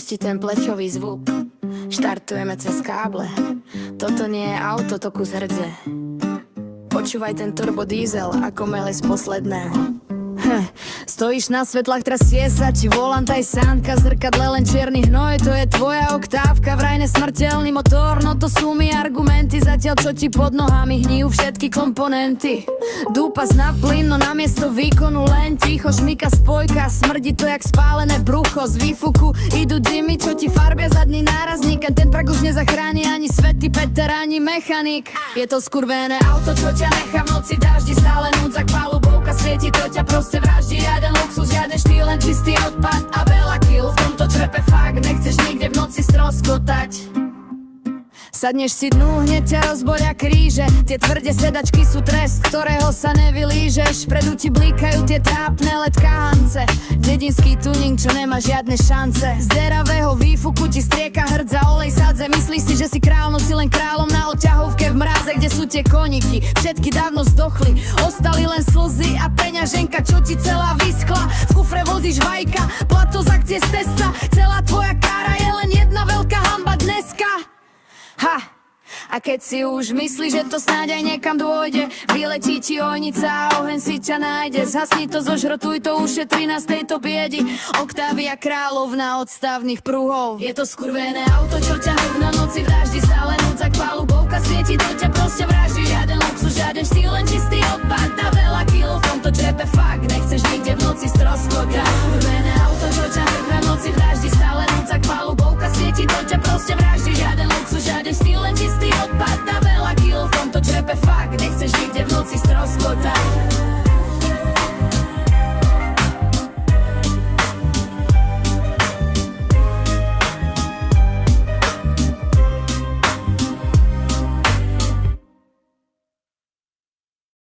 pustiť ten pleťový zvuk. Štartujeme cez káble. Toto nie je auto, to kus hrdze. Počúvaj ten turbo diesel ako mele z posledného. Stojíš na svetlách, trasie sa ti volant aj sánka, zrkadle len čierny hnoj, to je tvoja oktávka, vraj nesmrteľný motor, no to sú mi argumenty, zatiaľ čo ti pod nohami hníjú všetky komponenty. Dúpas na plyn, no namiesto výkonu len ticho šmika spojka, smrdí to jak spálené brucho, z výfuku idú dymy, čo ti farbia zadný nárazník, a ten prak už nezachráni ani svätý Peter, ani mechanik. Je to skurvené auto, čo ťa nechá v noci daždi, stále núdzak, palubovka svieti, to ťa proste vraždí. Žiaden luxus, žiaden štýl, len čistý odpad a veľa kill. V tomto črepe fakt nechceš nikde v noci stroskotať. Sadneš si dnu, hneď ťa rozbolia kríže. Tie tvrdé sedačky sú trest, ktorého sa nevylížeš. Vpredu ti blíkajú tie trápne LED kahance. Dedinský tuning, čo nemá žiadne šance. Z deravého výfuku ti strieka hrdza, olej sadze. Myslíš si, že si král, no si len kráľom na odťahovke v mraze, kde sú tie koníky. Všetky dávno zdochli, ostali len slzy a peňaženka, čo ti celá vyschla. V kufre vozíš vajka, plato z akcie z testa. Celá tvoja kára je len jedna veľká hanba dneska. Ha! A keď si už myslíš, že to snáď aj niekam dôjde, vyletí ti ojnica a oheň si ťa nájde. Zhasni to, zožrotuj to, ušetri nás tejto biedi. Octavia kráľovna odstavných pruhov. Je to skurvené auto, čo ťa na noci v daždi, stále núdzak, palubovka svieti, to ťa proste vraždí. Žiaden luxus, žiaden štýl, len čistý odpad a veľa kill. V tomto črepe fakt nechceš nikde v noci stroskotať. Skurvené